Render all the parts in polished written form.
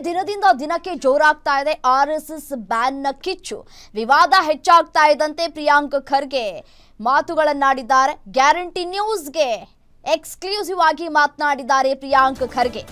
ದಿನದಿಂದ ದಿನಕ್ಕೆ ಜೋರಾಗ್ತಾ ಇದೆ ಆರ್ಎಸ್ಎಸ್ ಬ್ಯಾನ್ನ ಕಿಚ್ಚು. ವಿವಾದ ಹೆಚ್ಚಾಗ್ತಾ ಇದ್ದಂತೆ ಪ್ರಿಯಾಂಕ್ ಖರ್ಗೆ ಮಾತುಗಳನ್ನಾಡಿದ್ದಾರೆ. ಗ್ಯಾರಂಟಿ ನ್ಯೂಸ್ಗೆ ಎಕ್ಸ್ಕ್ಲೂಸಿವ್ ಆಗಿ ಮಾತನಾಡಿದ್ದಾರೆ ಪ್ರಿಯಾಂಕ್ ಖರ್ಗೆ.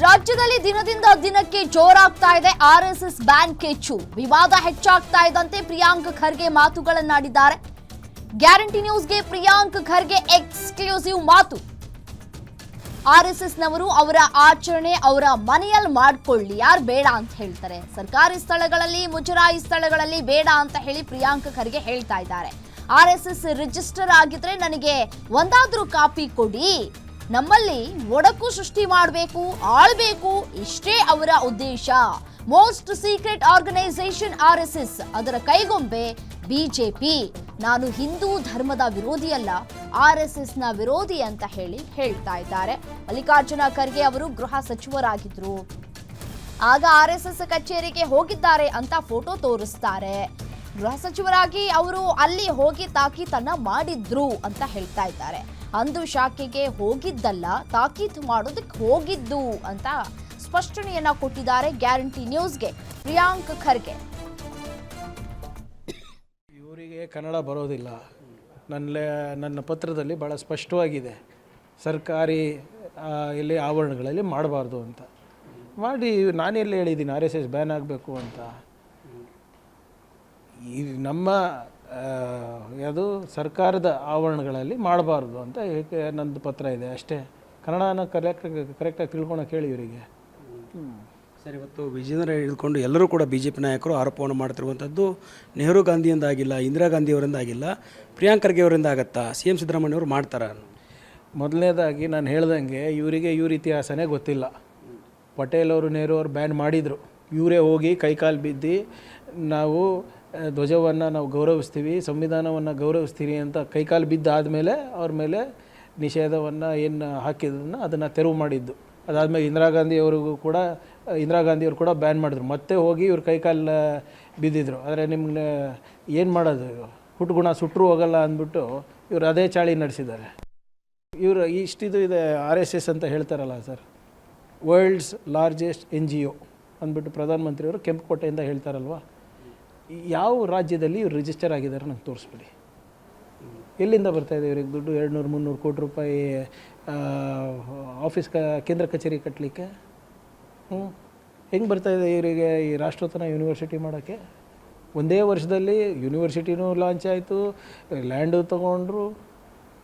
ರಾಜ್ಯದಲ್ಲಿ ದಿನದಿಂದ ದಿನಕ್ಕೆ ಜೋರಾಗ್ತಾ ಇದೆ ಆರ್ಎಸ್ಎಸ್ ಬ್ಯಾನ್ ಕಿಚ್ಚು. ವಿವಾದ ಹೆಚ್ಚಾಗ್ತಾ ಇದ್ದಂತೆ ಪ್ರಿಯಾಂಕ್ ಖರ್ಗೆ ಮಾತುಗಳನ್ನಾಡಿದ್ದಾರೆ. ಗ್ಯಾರಂಟಿ ನ್ಯೂಸ್ಗೆ ಪ್ರಿಯಾಂಕ್ ಖರ್ಗೆ ಎಕ್ಸ್ಕ್ಲೂಸಿವ್ ಮಾತು. ಆರ್ಎಸ್ಎಸ್ನವರು ಅವರ ಆಚರಣೆ ಅವರ ಮನೆಯಲ್ಲಿ ಮಾಡ್ಕೊಳ್ಳಿ, ಯಾರು ಬೇಡ ಅಂತ ಹೇಳ್ತಾರೆ. ಸರ್ಕಾರಿ ಸ್ಥಳಗಳಲ್ಲಿ, ಮುಜರಾಯಿ ಸ್ಥಳಗಳಲ್ಲಿ ಬೇಡ ಅಂತ ಹೇಳಿ ಪ್ರಿಯಾಂಕ್ ಖರ್ಗೆ ಹೇಳ್ತಾ ಇದ್ದಾರೆ. ಆರ್ಎಸ್ಎಸ್ ರಿಜಿಸ್ಟರ್ ಆಗಿದ್ರೆ ನನಗೆ ಒಂದಾದ್ರೂ ಕಾಪಿ ಕೊಡಿ, ನಮ್ಮಲ್ಲಿ ಒಡಕು ಸೃಷ್ಟಿ ಮಾಡಬೇಕು, ಆಳ್ಬೇಕು, ಇಷ್ಟೇ ಅವರ ಉದ್ದೇಶ. ಮೋಸ್ಟ್ ಸೀಕ್ರೆಟ್ ಆರ್ಗನೈಸೇಷನ್ ಆರ್ಎಸ್ಎಸ್, ಅದರ ಕೈಗೊಂಬೆ ಬಿಜೆಪಿ. ನಾನು ಹಿಂದೂ ಧರ್ಮದ ವಿರೋಧಿಯಲ್ಲ, ಆರ್ಎಸ್ಎಸ್ ನ ವಿರೋಧಿ ಅಂತ ಹೇಳ್ತಾ ಇದ್ದಾರೆ. ಮಲ್ಲಿಕಾರ್ಜುನ ಖರ್ಗೆ ಅವರು ಗೃಹ ಸಚಿವರಾಗಿದ್ರು. ಆಗ ಆರ್ಎಸ್ಎಸ್ ಕಚೇರಿಗೆ ಹೋಗಿದ್ದಾರೆ ಅಂತ ಫೋಟೋ ತೋರಿಸ್ತಾರೆ. ಗೃಹ ಸಚಿವರಾಗಿ ಅವರು ಅಲ್ಲಿ ಹೋಗಿ ತಾಕೀತನ್ನ ಮಾಡಿದ್ರು ಅಂತ ಹೇಳ್ತಾ ಇದ್ದಾರೆ. ಅಂದು ಶಾಖೆಗೆ ಹೋಗಿದ್ದಲ್ಲ, ತಾಕೀತು ಮಾಡೋದಕ್ಕೆ ಹೋಗಿದ್ದು ಅಂತ ಸ್ಪಷ್ಟನೆಯನ್ನ ಕೊಟ್ಟಿದ್ದಾರೆ ಗ್ಯಾರಂಟಿ ನ್ಯೂಸ್ಗೆ ಪ್ರಿಯಾಂಕ್ ಖರ್ಗೆ. ಇವರಿಗೆ ಕನ್ನಡ ಬರೋದಿಲ್ಲ. ನನ್ನ ಪತ್ರದಲ್ಲಿ ಭಾಳ ಸ್ಪಷ್ಟವಾಗಿದೆ, ಸರ್ಕಾರಿ ಇಲ್ಲಿ ಆವರಣಗಳಲ್ಲಿ ಮಾಡಬಾರ್ದು ಅಂತ ಮಾಡಿ. ನಾನೆಲ್ಲಿ ಹೇಳಿದ್ದೀನಿ ಆರ್ ಎಸ್ ಎಸ್ ಬ್ಯಾನ್ ಆಗಬೇಕು ಅಂತ? ಈ ನಮ್ಮ ಅದು ಸರ್ಕಾರದ ಆವರಣಗಳಲ್ಲಿ ಮಾಡಬಾರ್ದು ಅಂತ ನಂದು ಪತ್ರ ಇದೆ ಅಷ್ಟೇ. ಕನ್ನಡನ ಕರೆಕ್ಟಾಗಿ ತಿಳ್ಕೊಳಕ್ಕೆ ಹೇಳಿ ಇವರಿಗೆ. ಸರ್, ಇವತ್ತು ವಿಜಯನಗರ ಹಿಡಿದುಕೊಂಡು ಎಲ್ಲರೂ ಕೂಡ ಬಿ ಜೆ ಪಿ ನಾಯಕರು ಆರೋಪವನ್ನು ಮಾಡ್ತಿರುವಂಥದ್ದು ನೆಹರು ಗಾಂಧಿಯಿಂದ ಆಗಿಲ್ಲ, ಇಂದಿರಾ ಗಾಂಧಿಯವರಿಂದ ಆಗಿಲ್ಲ, ಪ್ರಿಯಾಂಕ್ ಖರ್ಗೆ ಅವರಿಂದ ಆಗತ್ತಾ? ಸಿ ಎಂ ಸಿದ್ದರಾಮಯ್ಯವರು ಮಾಡ್ತಾರ? ಮೊದಲನೇದಾಗಿ ನಾನು ಹೇಳ್ದಂಗೆ ಇವರಿಗೆ ಇವ್ರ ಇತಿಹಾಸನೇ ಗೊತ್ತಿಲ್ಲ. ಪಟೇಲ್ ಅವರು, ನೆಹರು ಅವರು ಬ್ಯಾನ್ ಮಾಡಿದರು. ಇವರೇ ಹೋಗಿ ಕೈಕಾಲು ಬಿದ್ದು ನಾವು ಧ್ವಜವನ್ನು ನಾವು ಗೌರವಿಸ್ತೀವಿ, ಸಂವಿಧಾನವನ್ನು ಗೌರವಿಸ್ತೀವಿ ಅಂತ ಕೈಕಾಲು ಬಿದ್ದಾದಮೇಲೆ ಅವ್ರ ಮೇಲೆ ನಿಷೇಧವನ್ನು ಏನು ಹಾಕಿದ್ದನ್ನು ಅದನ್ನು ತೆರವು ಮಾಡಿದ್ದು. ಅದಾದಮೇಲೆ ಇಂದಿರಾ ಗಾಂಧಿಯವರು ಕೂಡ ಬ್ಯಾನ್ ಮಾಡಿದ್ರು. ಮತ್ತೆ ಹೋಗಿ ಇವ್ರು ಕೈಕಾಲು ಬಿದ್ದಿದ್ರು. ಆದರೆ ನಿಮ್ಗೆ ಏನು ಮಾಡೋದು, ಹುಟ್ಟುಗುಣ ಸುಟ್ಟರು ಹೋಗಲ್ಲ ಅಂದ್ಬಿಟ್ಟು ಇವರು ಅದೇ ಚಾಳಿ ನಡೆಸಿದ್ದಾರೆ. ಇವರು ಇಷ್ಟಿದು ಇದೆ ಆರ್ ಎಸ್ ಎಸ್ ಅಂತ ಹೇಳ್ತಾರಲ್ಲ ಸರ್, ವರ್ಲ್ಡ್ಸ್ ಲಾರ್ಜೆಸ್ಟ್ NGO ಅಂದ್ಬಿಟ್ಟು ಪ್ರಧಾನಮಂತ್ರಿಯವರು ಕೆಂಪುಕೋಟೆಯಿಂದ ಹೇಳ್ತಾರಲ್ವ. ಯಾವ ರಾಜ್ಯದಲ್ಲಿ ಇವ್ರು ರಿಜಿಸ್ಟರ್ ಆಗಿದ್ದಾರೆ ನಂಗೆ ತೋರಿಸ್ಬಿಡಿ. ಎಲ್ಲಿಂದ ಬರ್ತಾಯಿದೆ ಇವ್ರಿಗೆ ದುಡ್ಡು? 200-300 ಕೋಟಿ ರೂಪಾಯಿ ಆಫೀಸ್ ಕೇಂದ್ರ ಕಚೇರಿ ಕಟ್ಟಲಿಕ್ಕೆ ಹೆಂಗೆ ಬರ್ತಾಯಿದೆ ಇವರಿಗೆ? ಈ ರಾಷ್ಟ್ರೋತ್ತನ ಯೂನಿವರ್ಸಿಟಿ ಮಾಡೋಕ್ಕೆ ಒಂದೇ ವರ್ಷದಲ್ಲಿ ಯೂನಿವರ್ಸಿಟಿನೂ ಲಾಂಚ್ ಆಯಿತು, ಲ್ಯಾಂಡು ತೊಗೊಂಡ್ರು.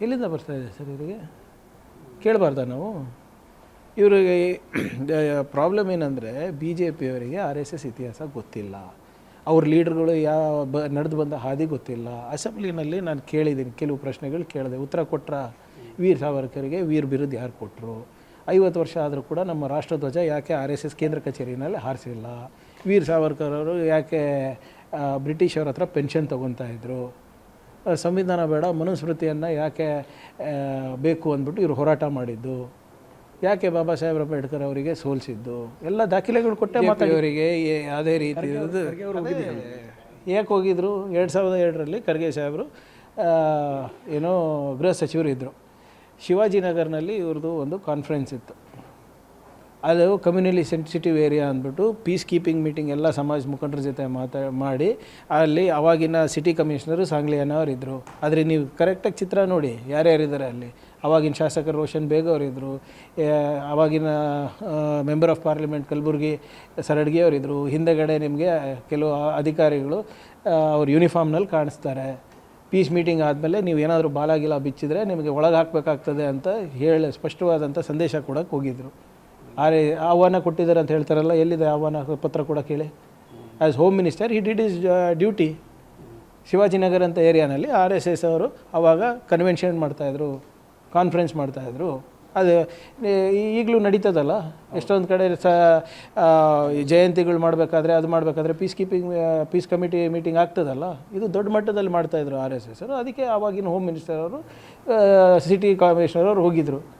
ಎಲ್ಲಿಂದ ಬರ್ತಾಯಿದೆ ಸರ್ ಇವರಿಗೆ? ಕೇಳಬಾರ್ದ ನಾವು? ಇವರಿಗೆ ಪ್ರಾಬ್ಲಮ್ ಏನಂದರೆ BJPಯವರಿಗೆ RSS ಇತಿಹಾಸ ಗೊತ್ತಿಲ್ಲ. ಅವ್ರ ಲೀಡರ್ಗಳು ನಡೆದು ಬಂದ ಹಾದಿ ಗೊತ್ತಿಲ್ಲ. ಅಸೆಂಬ್ಲಿನಲ್ಲಿ ನಾನು ಕೇಳಿದ್ದೀನಿ, ಕೆಲವು ಪ್ರಶ್ನೆಗಳು ಕೇಳಿದೆ, ಉತ್ತರ ಕೊಟ್ಟರ ವೀರ್ ಸಾವರ್ಕರ್ಗೆ ವೀರ್ ಬಿರುದು ಯಾರು ಕೊಟ್ಟರು? 50 ವರ್ಷ ಆದರೂ ಕೂಡ ನಮ್ಮ ರಾಷ್ಟ್ರಧ್ವಜ ಯಾಕೆ RSS ಕೇಂದ್ರ ಕಚೇರಿನಲ್ಲಿ ಹಾರಿಸಿಲ್ಲ? ವೀರ್ ಸಾವರ್ಕರ್ ಅವರು ಯಾಕೆ ಬ್ರಿಟಿಷವ್ರ ಹತ್ರ ಪೆನ್ಷನ್ ತೊಗೊತಾಯಿದ್ರು? ಸಂವಿಧಾನ ಬೇಡ, ಮನುಸ್ಮೃತಿಯನ್ನು ಯಾಕೆ ಬೇಕು ಅಂದ್ಬಿಟ್ಟು ಇವರು ಹೋರಾಟ ಮಾಡಿದ್ದು? ಯಾಕೆ ಬಾಬಾ ಸಾಹೇಬ್ ಅಂಬೇಡ್ಕರ್ ಅವರಿಗೆ ಸೋಲಿಸಿದ್ದು? ಎಲ್ಲ ದಾಖಲೆಗಳು ಕೊಟ್ಟೆ ಮಾತಾಡಿಯವರಿಗೆ ಯಾವುದೇ ರೀತಿ ಯಾಕೆ ಹೋಗಿದ್ರು? 2002ರಲ್ಲಿ ಖರ್ಗೆ ಸಾಹೇಬರು ಏನೋ ಗೃಹ ಸಚಿವರು ಇದ್ದರು. ಶಿವಾಜಿನಗರ್ನಲ್ಲಿ ಇವ್ರದ್ದು ಒಂದು ಕಾನ್ಫರೆನ್ಸ್ ಇತ್ತು. ಅದು ಕಮ್ಯುನಲಿ ಸೆನ್ಸಿಟಿವ್ ಏರಿಯಾ ಅಂದ್ಬಿಟ್ಟು ಪೀಸ್ ಕೀಪಿಂಗ್ ಮೀಟಿಂಗ್ ಎಲ್ಲ ಸಮಾಜ ಮುಖಂಡರ ಜೊತೆ ಮಾಡಿ ಅಲ್ಲಿ ಅವಾಗಿನ ಸಿಟಿ ಕಮಿಷನರು ಸಾಂಗ್ಲಿಯಾನವ್ರು ಇದ್ದರು. ಆದರೆ ನೀವು ಕರೆಕ್ಟಾಗಿ ಚಿತ್ರ ನೋಡಿ ಯಾರ್ಯಾರಿದ್ದಾರೆ ಅಲ್ಲಿ. ಅವಾಗಿನ ಶಾಸಕರು ರೋಷನ್ ಬೇಗ್ ಅವರಿದ್ದರು, ಅವಾಗಿನ member of parliament Kalaburagi Saradgi ಅವರಿದ್ದರು. ಹಿಂದೆಗಡೆ ನಿಮಗೆ ಕೆಲವು ಅಧಿಕಾರಿಗಳು ಅವ್ರ ಯೂನಿಫಾರ್ಮ್ನಲ್ಲಿ ಕಾಣಿಸ್ತಾರೆ. ಪೀಸ್ ಮೀಟಿಂಗ್ ಆದಮೇಲೆ ನೀವು ಏನಾದರೂ ಬಾಲಾಗಿಲ ಬಿಚ್ಚಿದ್ರೆ ನಿಮಗೆ ಒಳಗೆ ಹಾಕಬೇಕಾಗ್ತದೆ ಅಂತ ಹೇಳಿ ಸ್ಪಷ್ಟವಾದಂಥ ಸಂದೇಶ ಕೊಡೋಕ್ಕೆ ಹೋಗಿದ್ದರು. ಆಹ್ವಾನ ಕೊಟ್ಟಿದ್ದಾರೆ ಅಂತ ಹೇಳ್ತಾರಲ್ಲ, ಎಲ್ಲಿದೆ ಆಹ್ವಾನ ಪತ್ರ ಕೊಡೋಕ್ಕೆ ಹೇಳಿ? As home minister he did is duty. Shivajinagar ಅಂತ ಏರಿಯಾನಲ್ಲಿ RSS ಅವರು ಆವಾಗ ಕನ್ವೆನ್ಷನ್ ಮಾಡ್ತಾಯಿದ್ರು, ಕಾನ್ಫರೆನ್ಸ್ ಮಾಡ್ತಾಯಿದ್ರು. ಅದು ಈಗಲೂ ನಡೀತದಲ್ಲ, ಎಷ್ಟೊಂದು ಕಡೆ ಜಯಂತಿಗಳು ಮಾಡಬೇಕಾದ್ರೆ ಅದು ಮಾಡಬೇಕಾದ್ರೆ ಪೀಸ್ ಕಮಿಟಿ ಮೀಟಿಂಗ್ ಆಗ್ತದಲ್ಲ. ಇದು ದೊಡ್ಡ ಮಟ್ಟದಲ್ಲಿ ಮಾಡ್ತಾಯಿದ್ರು RSS ಅವರು. ಅದಕ್ಕೆ ಆವಾಗಿನ ಹೋಮ್ ಮಿನಿಸ್ಟರ್ ಅವರು ಸಿಟಿ ಕಮಿಷನರ್ ಅವರು ಹೋಗಿದ್ದರು.